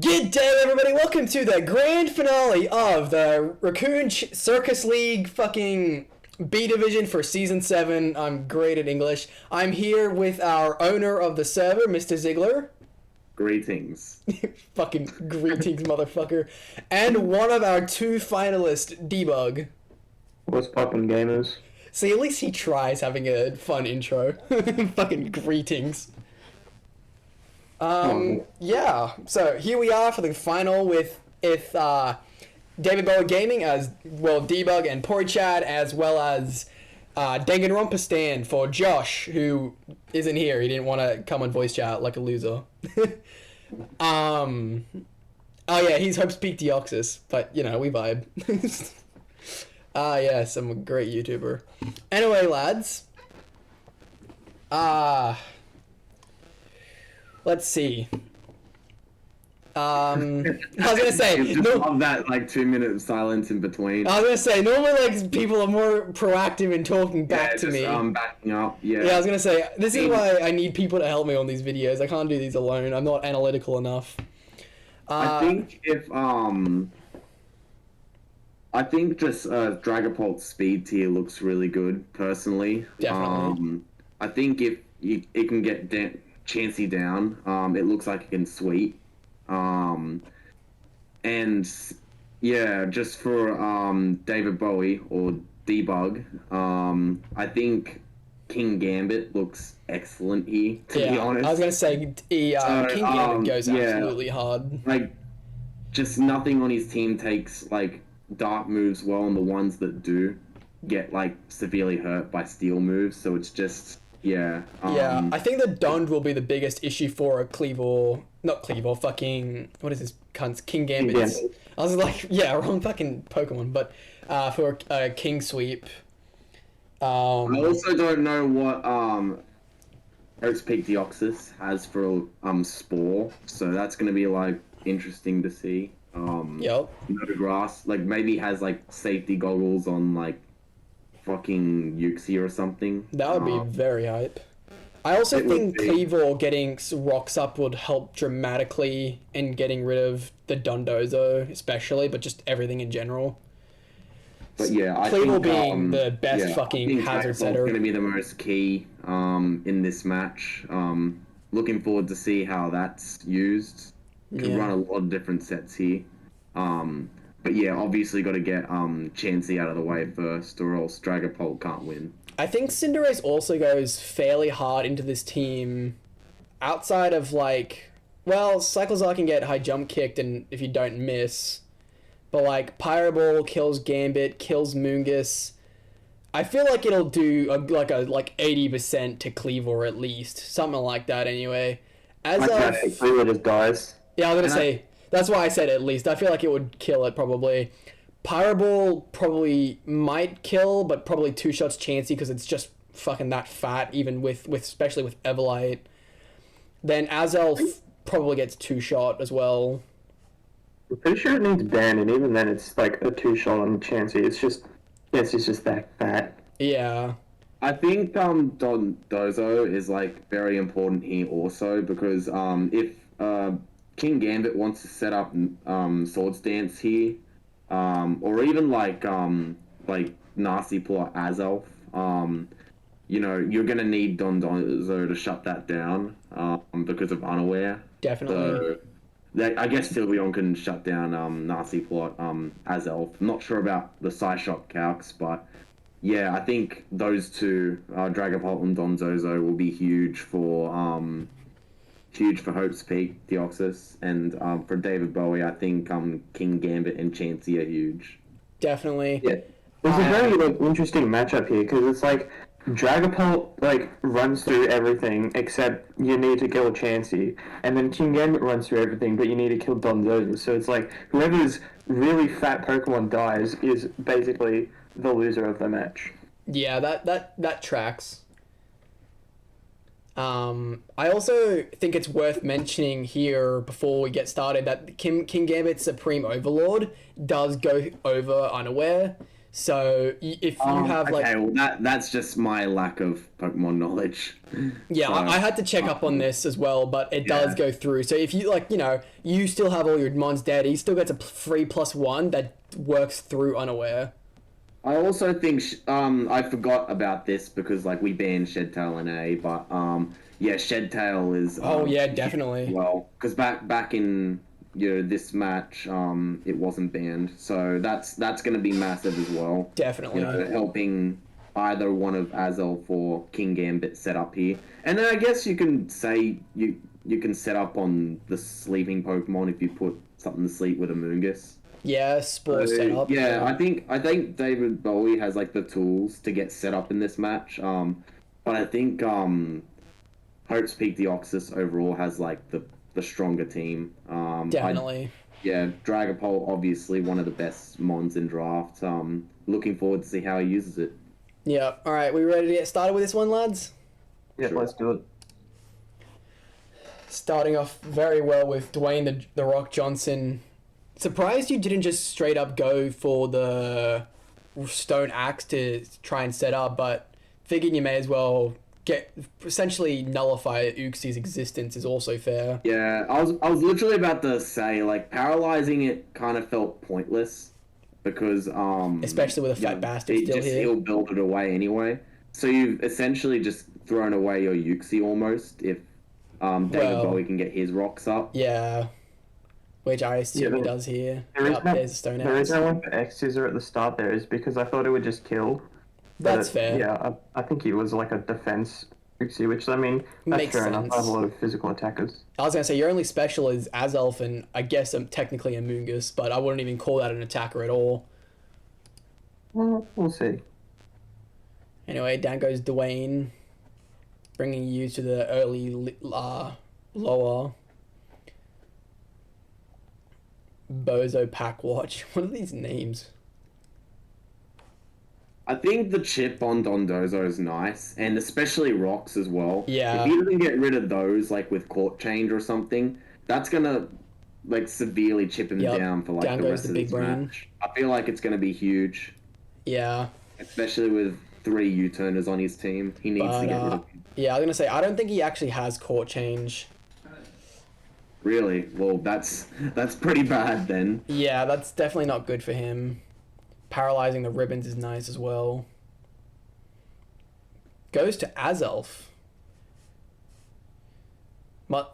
Good day, everybody. Welcome to the grand finale of the Raccoon Circus League fucking B Division for Season 7. I'm great at English. I'm here with our owner of the server, Mr. Ziegler. Greetings. Fucking greetings, motherfucker. And one of our two finalists, Debug. What's poppin', gamers? See, at least he tries having a fun intro. Fucking greetings. Yeah, so here we are for the final with David Bower Gaming as well, Debug and Porchad, as well as Danganronpa for Josh, who isn't here. He didn't want to come on voice chat like a loser. Oh yeah, he's Hope's Peak Deoxys, but you know, we vibe. Yes, I'm a great YouTuber. Anyway, lads. Let's see. I was gonna say just love that like 2 minute silence in between. I was gonna say normally like people are more proactive in talking back to me. Backing up. Yeah. Yeah, I was gonna say this is why I need people to help me on these videos. I can't do these alone. I'm not analytical enough. I think just Dragapult's speed tier looks really good personally. Definitely. I think if it can get Chansey down, it looks like it can sweep. And yeah, just for David Bowie or Debug, I think King Gambit looks excellent here, to be honest. I was gonna say King Gambit goes absolutely hard. Like, just nothing on his team takes like dark moves well, and the ones that do get like severely hurt by steel moves, so it's just I think the Dond will be the biggest issue for a fucking what is this cunt's King Gambit. I was like, yeah, wrong fucking Pokemon, but for a King Sweep. I also don't know what Hope's Peak Deoxys has for Spore, so that's gonna be like interesting to see. Yep. No grass, like maybe has like safety goggles on like fucking Yuxi or something. That would be very hype. I also think Cleavor getting rocks up would help dramatically in getting rid of the Dondozo, especially, but just everything in general. But yeah, I Cleavor think being the best fucking hazard setter. Going to be the most key in this match. Looking forward to see how that's used. Can run a lot of different sets here. But yeah, obviously got to get Chansey out of the way first, or else Dragapult can't win. I think Cinderace also goes fairly hard into this team, outside of like, well, Cyclozar can get high jump kicked, and if you don't miss, but like Pyroball kills Gambit, kills Moongus. I feel like it'll do like 80% to Cleavor at least, something like that. Anyway, Cleavor just dies. Yeah, I was gonna say. That's why I said at least. I feel like it would kill it probably. Pyroball probably might kill, but probably two shots Chansey because it's just fucking that fat, even with especially with Everlight. Then Azelf probably gets two shot as well. I'm pretty sure it needs ban, and even then it's like a two shot on Chansey. It's just that fat. Yeah. I think Dozo is like very important here also because if King Gambit wants to set up Swords Dance here, or even like Nasty Pull or Azelf, you know, you're gonna need Dondozo to shut that down because of Unaware. Definitely. So, I guess Sylveon can shut down Nasty Plot, Azelf. I'm not sure about the Psyshock calcs, but yeah, I think those two, Dragapult and Donzozo, will be huge for Hope's Peak Deoxys, and for David Bowie, I think King Gambit and Chansey are huge. Definitely. Yeah, it's a very interesting matchup here because it's like Dragapult like runs through everything except you need to kill Chansey, and then King Gambit runs through everything, but you need to kill Dondozo. So it's like whoever's really fat Pokemon dies is basically the loser of the match. Yeah, that tracks. I also think it's worth mentioning here before we get started that King Gambit's Supreme Overlord does go over Unaware. So if you have like, okay, well that's just my lack of Pokemon knowledge. yeah, So, I had to check up on this as well, but it does go through. So if you like, you still have all your mons dead, he still gets a free +1 that works through unaware. I also think I forgot about this because like we banned Shedtail in A, but yeah, Shedtail is Oh yeah, huge definitely. as well, because back in this match it wasn't banned, so that's going to be massive as well. Definitely. Helping either one of Azelf or King Gambit set up here, and then I guess you can say you can set up on the sleeping Pokemon if you put something to sleep with a Mungus. Yeah, spore setup. Yeah, I think David Bowie has like the tools to get set up in this match. But I think Hope's Peak Deoxys overall has like the stronger team. Definitely. Yeah, Dragapult obviously one of the best mons in draft. Looking forward to see how he uses it. Yeah. All right, we ready to get started with this one, lads? Yeah, Sure. let's do it. Starting off very well with Dwayne the Rock Johnson. Surprised you didn't just straight up go for the stone axe to try and set up, but figured you may as well get essentially nullify Uxie's existence is also fair. Yeah, I was literally about to say like paralyzing it kind of felt pointless because Especially with a fat bastard still here. He'll build it away anyway. So you've essentially just thrown away your Uxie almost if David Bowie can get his rocks up. Yeah. Which I assume he does here. There's a stone The axe. reason I went for X Scissor at the start there is because I thought it would just kill. That's fair. Yeah, I think he was like a defense Uxie, which I mean, that's Makes fair enough. sense. I have a lot of physical attackers. I was going to say, your only special is Azelf, and I guess I'm technically a Mungus, but I wouldn't even call that an attacker at all. Well, we'll see. Anyway, down goes Dwayne, bringing you to the early lower. Bozo Pack Watch. What are these names? I think the chip on Dondozo is nice, and especially rocks as well. Yeah. If he doesn't get rid of those, like with court change or something, that's gonna like severely chip him down for like Down the goes rest the of big this brain. match. I feel like it's gonna be huge, Yeah. especially with 3 U-turners on his team. He needs to get rid of them. Yeah, I was going to say, I don't think he actually has court change. Really? Well, that's pretty bad then. Yeah, that's definitely not good for him. Paralyzing the ribbons is nice as well. Goes to Azelf.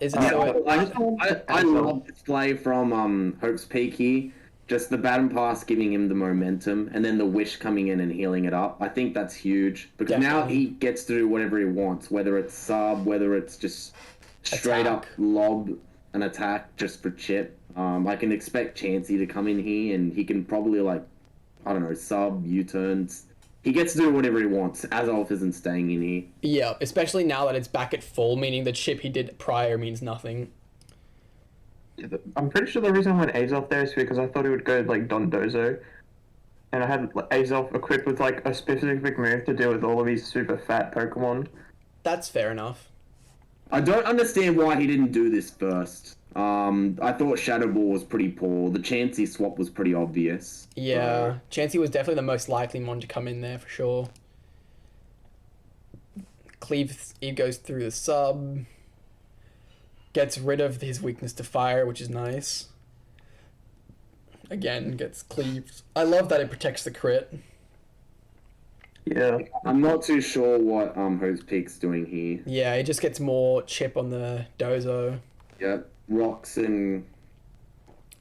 Is it I love this play from Hope's Peak here. Just the Baton Pass giving him the momentum, and then the Wish coming in and healing it up. I think that's huge because now Definitely. he gets to do whatever he wants, whether it's sub, whether it's just straight up lob an attack just for chip. I can expect Chansey to come in here, and he can probably sub U-turns. He gets to do whatever he wants. Azelf isn't staying in here. Yeah, especially now that it's back at full, meaning the chip he did prior means nothing. I'm pretty sure the reason I went Azelf there is because I thought it would go like Dondozo. And I had Azelf equipped with like a specific move to deal with all of these super fat Pokemon. That's fair enough. I don't understand why he didn't do this first. I thought Shadow Ball was pretty poor. The Chansey swap was pretty obvious. Yeah, Chansey was definitely the most likely one to come in there for sure. Cleave, he goes through the sub. Gets rid of his weakness to fire, which is nice. Again, gets cleaved. I love that it protects the crit. Yeah. I'm not too sure what Hope's Peak's doing here. Yeah, it just gets more chip on the Dozo. Yep, rocks and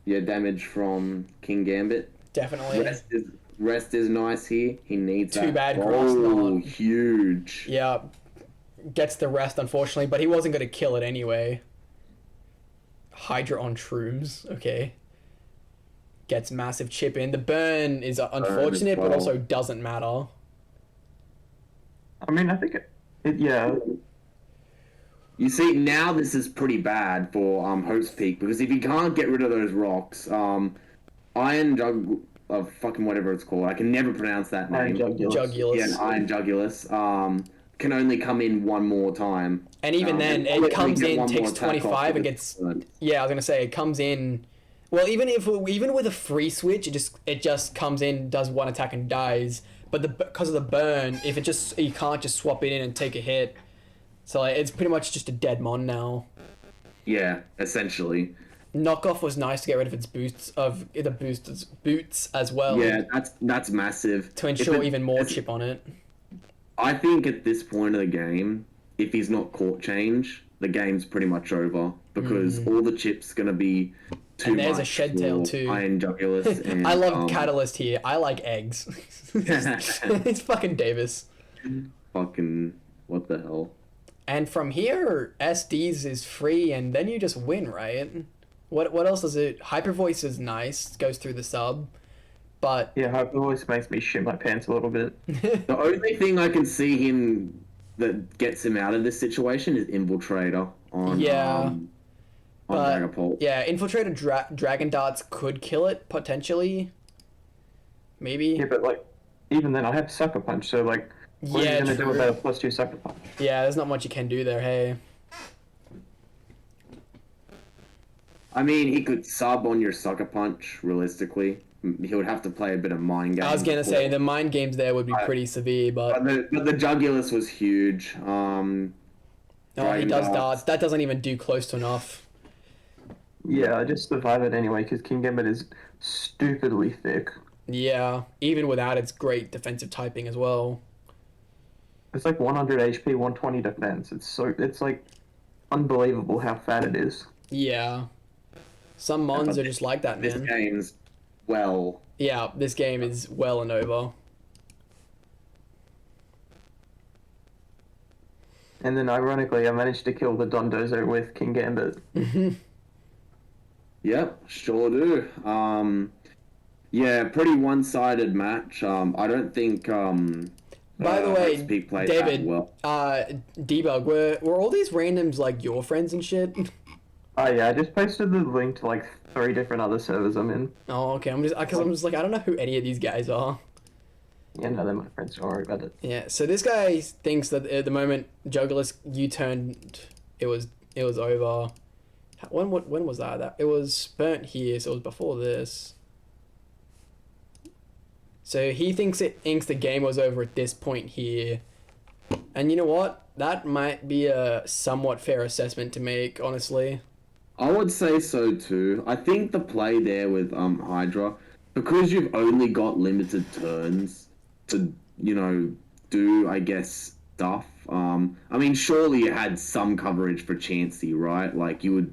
damage from King Gambit. Definitely. Rest is nice here. He needs Too that. bad Grass Oh, not. huge. Yeah, gets the rest unfortunately, but he wasn't going to kill it anyway. Hydra on Shrooms, okay. Gets massive chip in. The burn is unfortunate, but also doesn't matter. I mean, I think yeah. You see, now this is pretty bad for Hope's Peak because if he can't get rid of those rocks, Iron Jug of fucking whatever it's called, I can never pronounce that name. Jugulus. Yeah, Iron Jugulus. Can only come in one more time. And even then, it comes in, takes 25 and gets... 100%. Yeah, I was going to say, it comes in Well, even with a free switch, it just comes in, does one attack and dies. But because of the burn, if it just you can't just swap it in and take a hit, so like, it's pretty much just a dead mon now. Yeah, essentially. Knockoff was nice to get rid of its boots as well. Yeah, that's massive. To ensure even more it's- chip on it. I think at this point of the game, if he's not court change, the game's pretty much over because all the chips gonna be too And there's a much shed tail for too. Iron Jugulus. And, I love Catalyst here. I like eggs. It's fucking Davis. Fucking what the hell? And from here, SDs is free, and then you just win, right? What else is it? Hyper Voice is nice. Goes through the sub, but Yeah, Hyper Voice makes me shit my pants a little bit. The only thing I can see him that gets him out of this situation is Infiltrator on Yeah. on But- Dragapult. yeah, Infiltrator Dragon Darts could kill it potentially. Maybe. Yeah, but like, even then, I have Sucker Punch, so like, what Yeah, are you gonna do true. about a +2 Sucker Punch? Yeah, there's not much you can do there. Hey. I mean, he could sub on your Sucker Punch. Realistically, he would have to play a bit of mind games. I was gonna say the before. mind games there would be pretty severe, but But the Jugulus was huge. oh, he Dragon does Darts. darts. That doesn't even do close to enough. Yeah, I just survive it anyway because King Gambit is stupidly thick. Yeah, even without its great defensive typing as well. It's like 100 HP, 120 defense. It's like unbelievable how fat it is. Yeah. Some mons are just like that, This man. game's well. Yeah, this game is well and over. And then ironically, I managed to kill the Dondozo with King Gambit. Yep, sure do. Yeah, pretty one-sided match. I don't think By the way, XP played David, that well. Debug, were all these randoms like your friends and shit? Oh yeah, I just posted the link to like 3 different other servers I'm in. Oh, okay. I'm just like, I don't know who any of these guys are. Yeah, no, they're my friends. Don't worry about it. Yeah. So this guy thinks that at the moment Jugulus U-turned, it was over. When was that? That it was burnt here, so it was before this. So he thinks the game was over at this point here. And you know what? That might be a somewhat fair assessment to make, honestly. I would say so too. I think the play there with Hydra, because you've only got limited turns to, do, I guess, stuff. I mean, surely you had some coverage for Chansey, right? Like you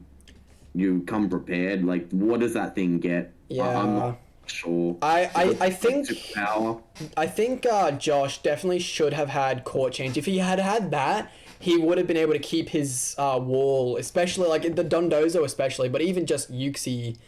come prepared. Like, what does that thing get? Yeah. I'm not sure. I think Power. Josh definitely should have had court change. If he had had that, he would have been able to keep his wall, especially like the Dondozo, especially, but even just Yuxi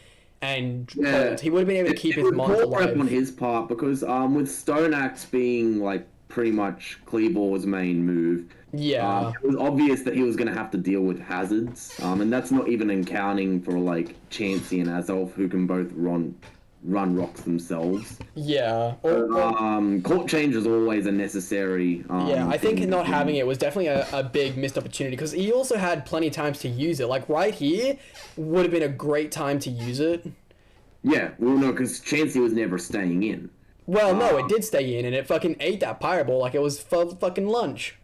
and Colt, he would have been able to keep his was mon poor prep on alive. his part because with Stone Axe being like pretty much Kleevor's main move. Yeah, It was obvious that he was going to have to deal with hazards, and that's not even accounting for like Chansey and Azov, who can both run rocks themselves. yeah. Court change is always a necessary. Yeah, I think thing not to- having it was definitely a big missed opportunity because he also had plenty of times to use it. Like right here would have been a great time to use it. Yeah, well, no, because Chansey was never staying in. Well, no, it did stay in and it fucking ate that Pyreball like it was for fucking lunch.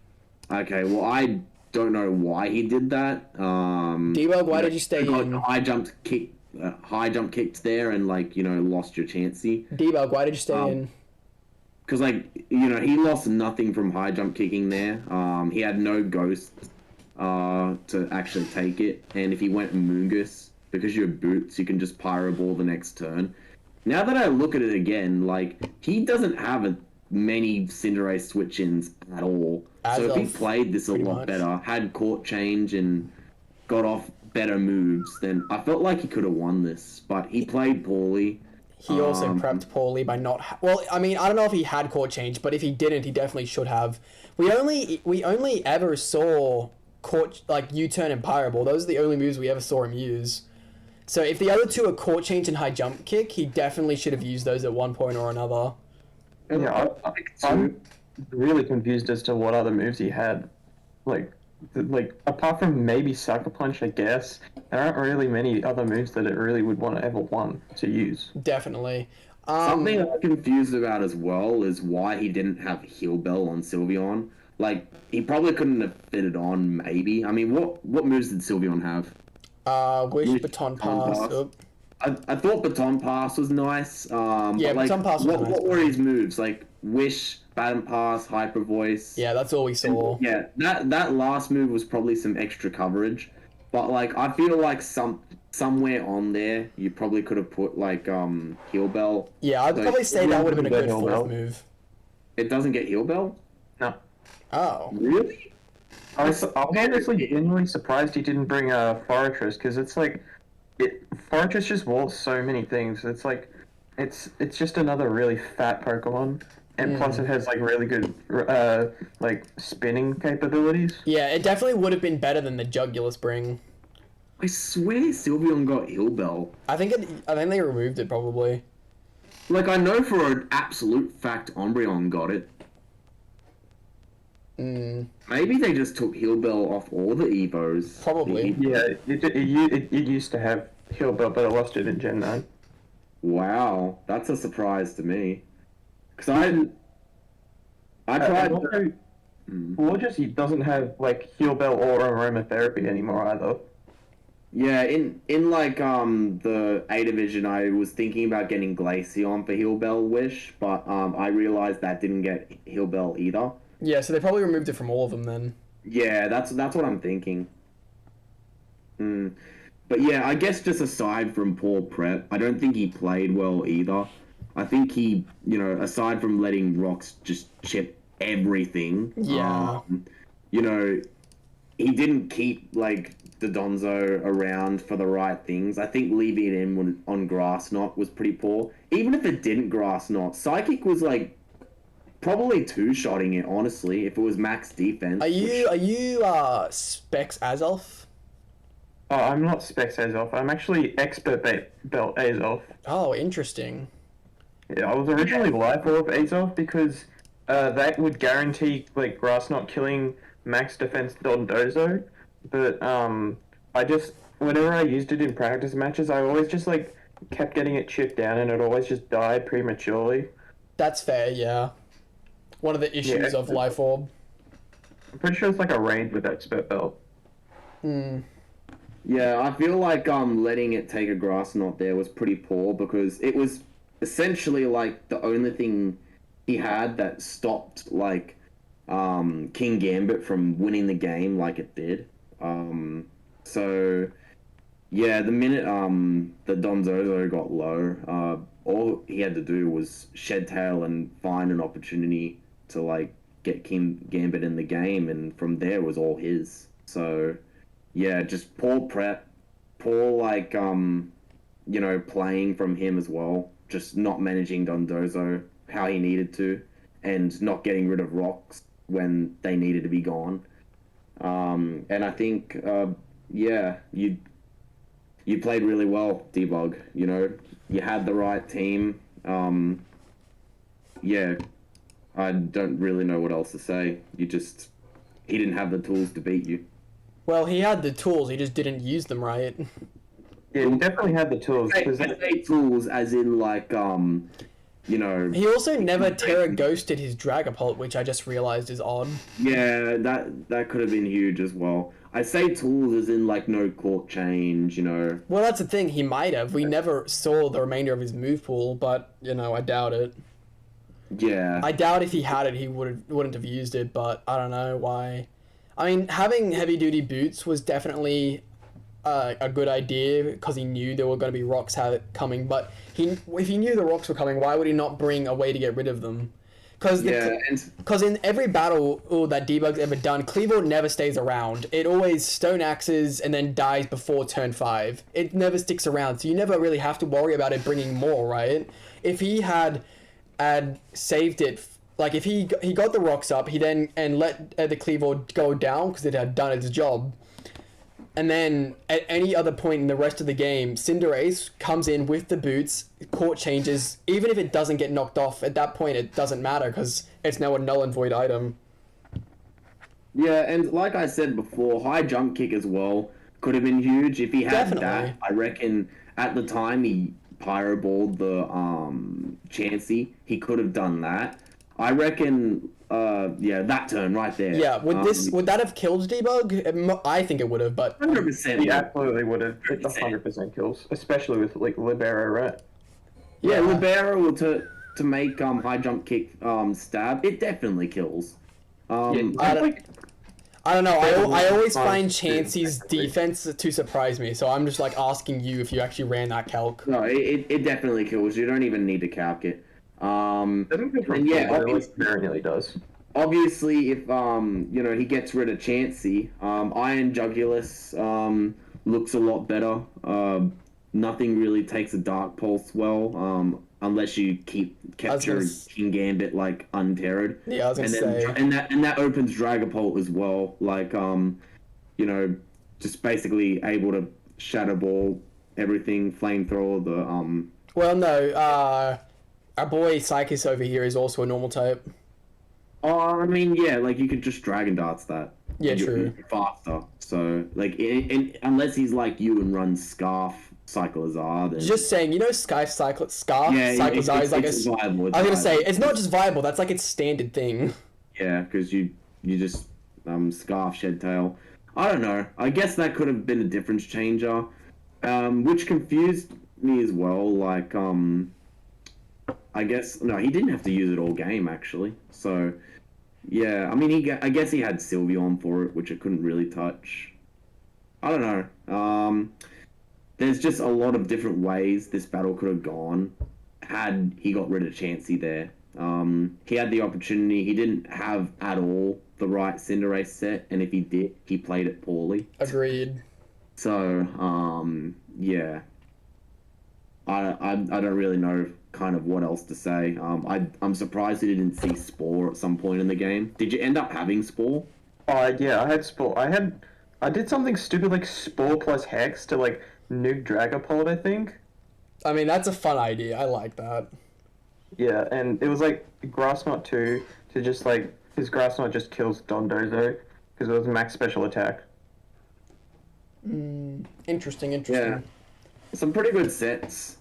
Okay, well, I don't know why he did that. Debug, why did you stay in? High jump kicked there and lost your Chansey. Debug, why did you stay in? Because he lost nothing from high jump kicking there. He had no ghost to actually take it, and if he went Moongus, because you're boots, you can just Pyro Ball the next turn. Now that I look at it again, he doesn't have many Cinderace switch-ins at all. So if he played this a pretty lot much. better, had court change and got off better moves, then I felt like he could have won this. But he played poorly. He also prepped poorly by not. Well, I mean, I don't know if he had court change, but if he didn't, he definitely should have. We only ever saw court U-turn and Pyreball. Those are the only moves we ever saw him use. So if the other two are court change and high jump kick, he definitely should have used those at one point or another. Yeah, I'm really confused as to what other moves he had. Like, like apart from maybe Sucker Punch, I guess there aren't really many other moves that it really would want to ever want to use. Definitely. Something I'm confused about as well is why he didn't have Heal Bell on Sylveon. Like, he probably couldn't have fit it on, maybe. I mean, what moves did Sylveon have? Wish, Wish, Baton Baton Pass. Pass. Oop. I thought Baton Pass was nice. Yeah, but like, Baton Pass was nice. what were his moves? Like, Wish, Baton Pass, Hyper Voice. Yeah, that's all we saw. Yeah, that last move was probably some extra coverage. But, like, I feel like somewhere on there, you probably could have put, like, Heal Bell. Yeah, I'd So probably say that would have been a good Heal fourth Bell. move. It doesn't get Heal Bell? No, Oh. Really? I'm honestly genuinely surprised he didn't bring a Fortress because it's like, Fortress just walls so many things. It's like, it's just another really fat Pokemon, and plus it has like really good like spinning capabilities. Yeah, it definitely would have been better than the Jugular Spring. I swear Sylveon got Heal Bell. I think they removed it probably. Like, I know for an absolute fact Umbreon got it. Maybe they just took Heal Bell off all the Evos. Probably. Yeah, it used to have Heal Bell, but I lost it in Gen 9. Wow, that's a surprise to me. Because I tried. And also, Gorgeous, he doesn't have like Heal Bell or Aromatherapy anymore either. Yeah, in like the A Division, I was thinking about getting Glaceon for Heal Bell Wish, but I realized that didn't get Heal Bell either. Yeah, so they probably removed it from all of them then. Yeah, that's what I'm thinking. But yeah, I guess just aside from poor prep, I don't think he played well either. I think he, aside from letting Rocks just chip everything, Yeah. he didn't keep like the Donzo around for the right things. I think leaving it in on Grass Knot was pretty poor. Even if it didn't Grass Knot, Psychic was like probably two-shotting it, honestly, if it was max defense. Are you Specs Azelf? Oh, I'm not Specs Azelf. I'm actually Expert Belt Azelf. Oh, interesting. Yeah, I was originally Life Orb Azelf because that would guarantee like Grass not killing max defense Dondozo. But I just whenever I used it in practice matches, I always just like kept getting it chipped down, and it always just died prematurely. That's fair, yeah. One of the issues of Life Orb. I'm pretty sure it's like a range with Expert Belt. Yeah, I feel like letting it take a Grass Knot there was pretty poor because it was essentially like the only thing he had that stopped like King Gambit from winning the game like it did. So yeah, the minute the Donzozo got low, all he had to do was shed tail and find an opportunity to like get King Gambit in the game, and from there was all his. So yeah, just poor prep, poor like playing from him as well. Just not managing Dondozo how he needed to, and not getting rid of Rocks when they needed to be gone. And I think you played really well, Debug. You had the right team. Yeah, I don't really know what else to say. He didn't have the tools to beat you. Well, he had the tools, he just didn't use them right. Yeah, he definitely had the tools. I say tools as in like He also never Terra Ghosted his Dragapult, which I just realized is odd. Yeah, that could have been huge as well. I say tools as in like no court change, Well, that's the thing, he might have. We never saw the remainder of his move pool, but, I doubt it. Yeah. I doubt if he had it, he wouldn't have used it, but I don't know why. I mean, having heavy-duty boots was definitely a good idea because he knew there were going to be rocks coming, but if he knew the rocks were coming, why would he not bring a way to get rid of them? Because in every battle that Debug's ever done, Cleavor never stays around. It always stone axes and then dies before turn 5. It never sticks around, so you never really have to worry about it bringing more, right? If he had saved it, like if he got the rocks up, he then let the Cleavor go down because it had done its job. And then at any other point in the rest of the game, Cinderace comes in with the boots, court changes. Even if it doesn't get knocked off, at that point it doesn't matter because it's now a null and void item. Yeah, and like I said before, high jump kick as well could have been huge if he had Definitely. that. I reckon at the time he pyro balled the Chansey, he could have done that. I reckon yeah, that turn right there. Yeah, would that have killed Debug? I think it would have, but 100%. He absolutely would have. It's 100% kills, especially with like Libero, right? Yeah, Libero to make high jump kick stab, it definitely kills. I don't know. I always find Too, Chansey's technically. defense to surprise me, so I'm just like asking you if you actually ran that calc. No, it definitely kills. You don't even need to calc it. Doesn't go from And yeah, full, but like Marinelli does. obviously, if you know, he gets rid of Chansey, Iron Jugulus looks a lot better. Nothing really takes a Dark Pulse well, unless you capture King Gambit like unterred. Yeah, I was gonna say. And that opens Dragapult as well. Like you know, just basically able to Shadow Ball everything, Flamethrower, the Well, no. Our boy Psychus over here is also a normal type. Oh, I mean, yeah, like you could just Dragon Darts that. Yeah, And true. you're faster. So, like, unless he's like you and runs Scarf Cyclizar, then Just saying, you know, Scarf Cyclizar is like it's a. viable. I was gonna say it's not just viable. That's like its standard thing. Yeah, because you just Scarf Shed Tail. I don't know. I guess that could have been a difference changer, which confused me as well. Like, I guess no, he didn't have to use it all game actually. So. Yeah, I mean, I guess he had Sylveon for it, which I couldn't really touch. I don't know. There's just a lot of different ways this battle could have gone had he got rid of Chansey there. He had the opportunity. He didn't have at all the right Cinderace set, and if he did, he played it poorly. Agreed. So, yeah. I don't really know kind of what else to say. I'm surprised you didn't see Spore at some point in the game. Did you end up having Spore? Yeah, I had Spore. I did something stupid like Spore plus Hex to like nuke Dragapult, I think. I mean, that's a fun idea. I like that. Yeah, and it was like Grass Knot 2 to just like his Grass Knot just kills Dondozo because it was max special attack. Interesting. Yeah. Some pretty good sets.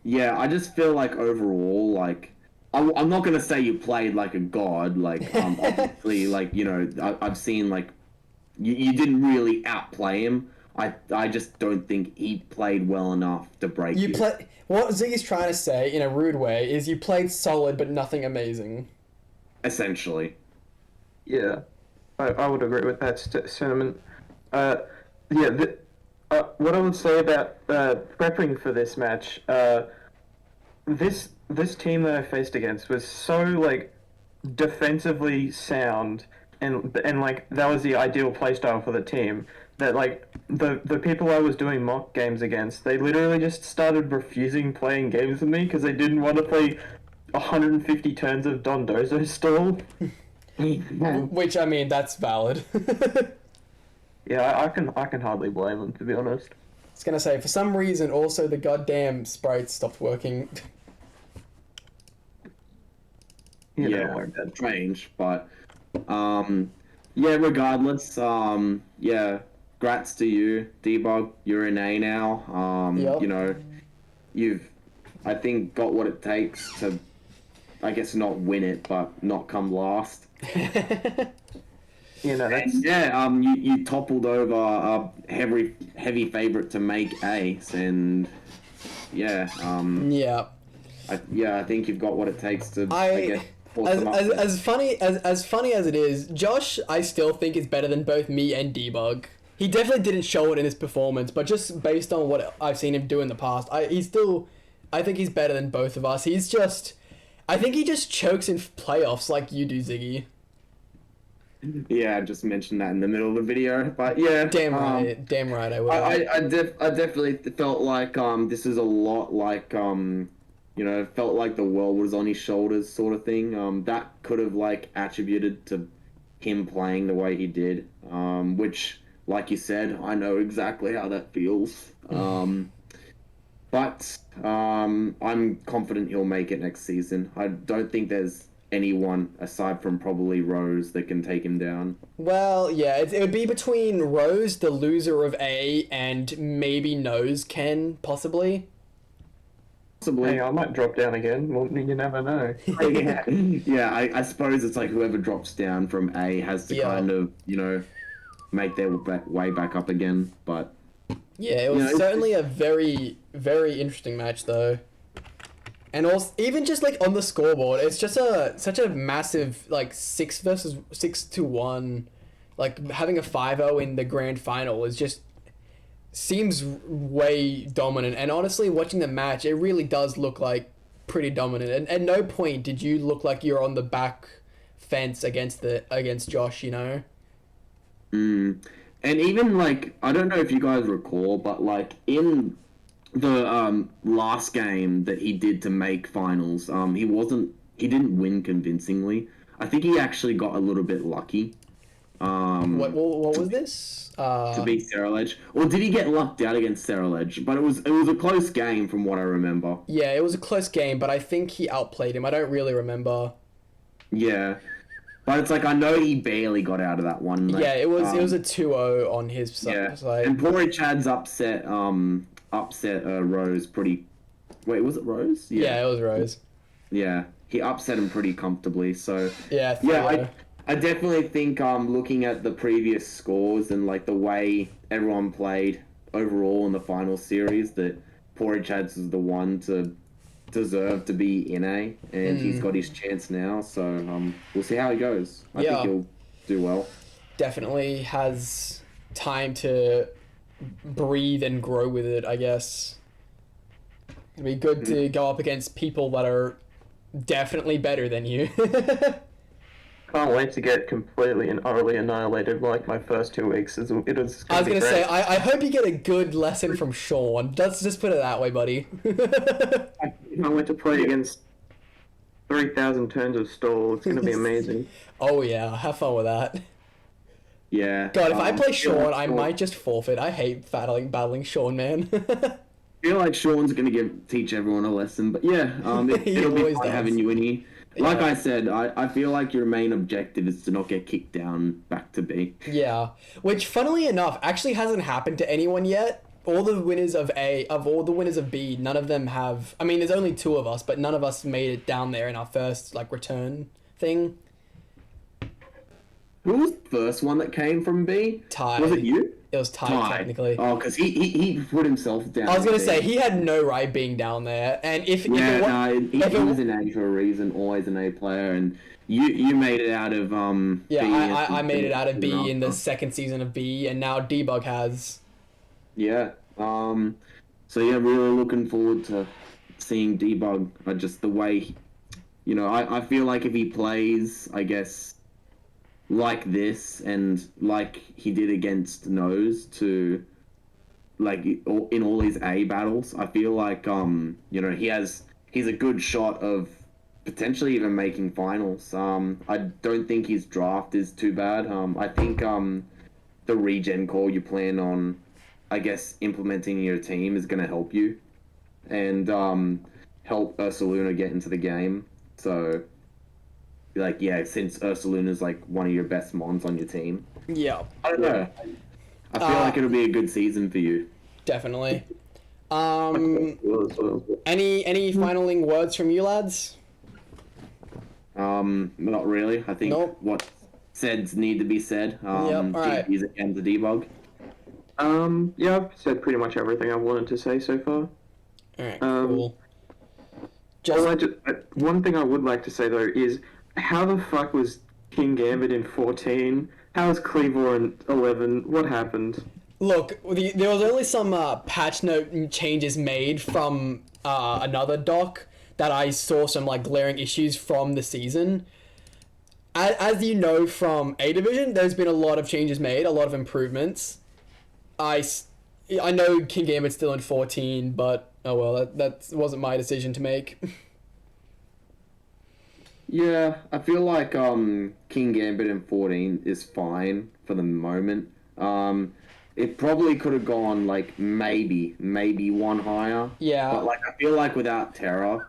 Yeah, I just feel like overall, like, I'm not gonna say you played like a god. Like, obviously, like you know, I've seen like, you didn't really outplay him. I just don't think he played well enough to break you. What Ziggy's trying to say in a rude way is you played solid but nothing amazing. Essentially. Yeah, I would agree with that sentiment. What I would say about prepping for this match, this team that I faced against was so like defensively sound, and like that was the ideal playstyle for the team. That like the people I was doing mock games against, they literally just started refusing playing games with me because they didn't want to play 150 turns of Dondozo stall. Which, I mean, that's valid. Yeah, I can hardly blame them, to be honest. I was gonna say, for some reason, also the goddamn sprites stopped working. Yeah, strange, but yeah. Regardless, yeah. Grats to you, Debug. You're in A now. Yep. You know, you've, I think, got what it takes to, I guess, not win it, but not come last. You know, that's... And yeah, you toppled over a heavy favorite to make ace, and yeah, Yeah. I think you've got what it takes to. I guess, as funny as it is, Josh, I still think is better than both me and Debug. He definitely didn't show it in his performance, but just based on what I've seen him do in the past, I think he's better than both of us. I think he just chokes in playoffs like you do, Ziggy. Yeah, I just mentioned that in the middle of the video, but yeah. Damn right, I will. I definitely felt like this is a lot like you know, felt like the world was on his shoulders sort of thing. That could have like attributed to him playing the way he did, which, like you said, I know exactly how that feels. But I'm confident he'll make it next season. I don't think there's anyone aside from probably Rose that can take him down. Well, yeah, it would be between Rose, the loser of A, and maybe Nose Ken, possibly. Possibly. Hey, I might drop down again. Well, you never know. Yeah, yeah. I suppose it's like whoever drops down from A has to Yeah. kind of make their way back up again. But Yeah, it was it's certainly a very, very interesting match, though. And also, even just like on the scoreboard, it's just such a massive like 6-1. Like having a 5-0 in the grand final is just seems way dominant. And honestly, watching the match, it really does look like pretty dominant. And at no point did you look like you're on the back fence against Josh. and even like I don't know if you guys recall, but like in the last game that he did to make finals, he didn't win convincingly. I think he actually got a little bit lucky. What was this? To beat Seralej, or did he get lucked out against Seralej? But it was a close game from what I remember. Yeah, it was a close game, but I think he outplayed him. I don't really remember. Yeah, but it's like I know he barely got out of that one. Like, Yeah, it was a 2-0 on his side. Yeah, Side. and Pori Chad's upset Rose pretty. Wait, was it Rose? Yeah, it was Rose. Yeah, he upset him pretty comfortably. So Yeah, yeah, I definitely think looking at the previous scores and like the way everyone played overall in the final series, that Pori Chad's is the one to deserve to be in A, and he's got his chance now. So we'll see how he goes. I think he'll do well. Definitely has time to breathe and grow with it, I guess. It'd be good to go up against people that are definitely better than you. Can't wait to get completely and utterly annihilated like my first 2 weeks. It was I was be gonna say, great. I hope you get a good lesson from Sean. Let's just put it that way, buddy. I went to play against 3,000 turns of stall. It's gonna be amazing. Oh yeah, have fun with that. Yeah. God, if I play feel Sean, like I might just forfeit. I hate battling Sean, man. feel like Sean's gonna teach everyone a lesson, but yeah, He it'll be always fun does. having you in here. Like Yeah. I said, I feel like your main objective is to not get kicked down back to B. Yeah, which funnily enough actually hasn't happened to anyone yet. All the winners of all the winners of B, none of them have. I mean, there's only 2 of us, but none of us made it down there in our first like return thing. Who was the first one that came from B? Ty. Was it you? It was Ty, technically. Oh, because he put himself down. I was gonna to say B. he had no right being down there, and if Yeah, it wa- no, if he it- was an A for a reason. Always an A player, and you made it out of yeah, B I made it out of B in the after. second season of B, and now Debug has. Yeah. So yeah, really looking forward to seeing Debug. Just the way, I feel like if he plays, I guess, like this and like he did against Nose to, like in all his A battles, I feel like he's a good shot of potentially even making finals. I don't think his draft is too bad. I think the regen core you plan on, I guess, implementing in your team is going to help you and help Ursaluna get into the game. So, like, yeah, since Ursaluna's like one of your best mons on your team, Yeah, I don't know. I feel like it'll be a good season for you. definitely. Well, Any finaling words from you lads? Not really. I think Nope. what said's need to be said. alright. GG's again to debug. yeah, I've said pretty much everything I wanted to say so far. All right, Um, cool. One thing I would like to say though is how the fuck was King Gambit in 14? How was Cleavor in 11? What happened? Look, there was only some patch note changes made from another doc that I saw some like glaring issues from the season. As you know from A Division, there's been a lot of changes made, a lot of improvements. I know King Gambit's still in 14, but oh well, that wasn't my decision to make. Yeah, I feel like King Gambit in 14 is fine for the moment. it probably could have gone like maybe one higher. Yeah. But like I feel like without Terra,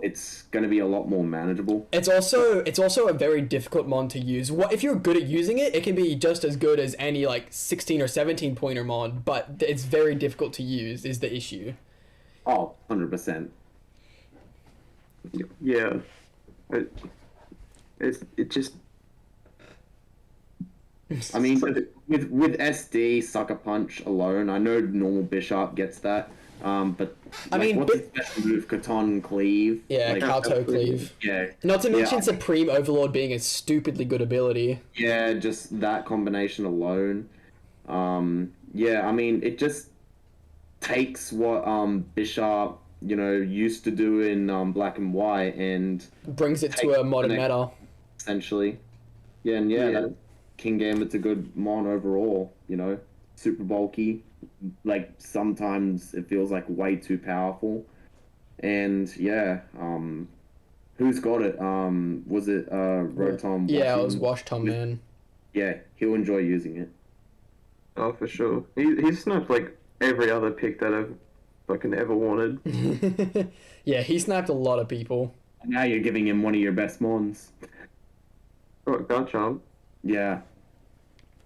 it's gonna be a lot more manageable. It's also a very difficult mon to use. What if you're good at using it? It can be just as good as any like 16 or 17 pointer mon, but it's very difficult to use. Is the issue? Oh, 100%. Yeah. It just. I mean, with SD Sucker Punch alone, I know normal Bishop gets that. But I mean, what's his special move? Katon Cleave. Yeah, like, Kato Cleave. Yeah. Not to mention Yeah. Supreme Overlord being a stupidly good ability. Yeah, just that combination alone. Yeah, I mean, it just takes what Bishop, used to do in Black and White and Brings it to Take a modern the next- meta. essentially. Yeah, and that King Gambit's a good mon overall, super bulky. Like sometimes it feels like way too powerful. And yeah, who's got it? Was it Rotom? Yeah, it was Washington? Wash Tom, man. Yeah, he'll enjoy using it. Oh, for sure. He snapped like every other pick that I've fucking ever wanted. Yeah, he snapped a lot of people. Now you're giving him one of your best mons. Oh, Garchomp. Yeah.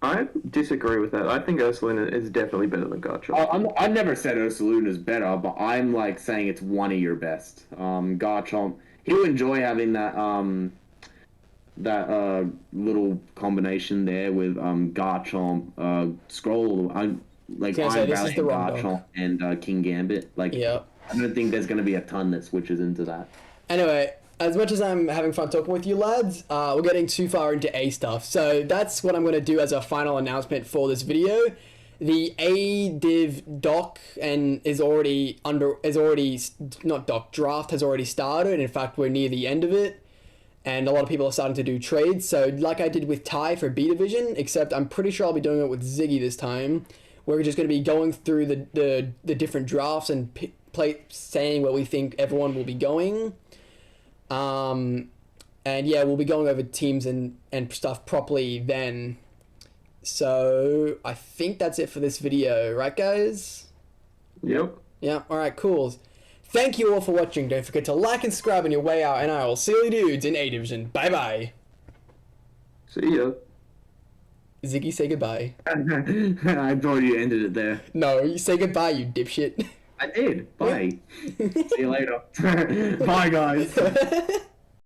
I disagree with that. I think Ursaluna is definitely better than Garchomp. I never said Ursaluna's better, but I'm like saying it's one of your best. Garchomp, he'll enjoy having that little combination there with Garchomp, Scroll. I'm like Can I say Iron this is Valley, the wrong Garchomp, and King Gambit. Like, Yeah. I don't think there's gonna be a ton that switches into that. Anyway, as much as I'm having fun talking with you lads, we're getting too far into A stuff. So that's what I'm going to do as a final announcement for this video. The A Div doc draft has already started. In fact, we're near the end of it. And a lot of people are starting to do trades. So like I did with Ty for B Division, except I'm pretty sure I'll be doing it with Ziggy this time. We're just going to be going through the different drafts and saying where we think everyone will be going. And yeah, we'll be going over teams and stuff properly then. So I think that's it for this video, right guys? Yep. Yeah, alright, cool. Thank you all for watching. Don't forget to like and subscribe on your way out, and I will see you dudes in A Division. Bye bye. See ya. Ziggy, say goodbye. I thought you ended it there. No, you say goodbye, you dipshit. I did. Bye. See you later. Bye, guys.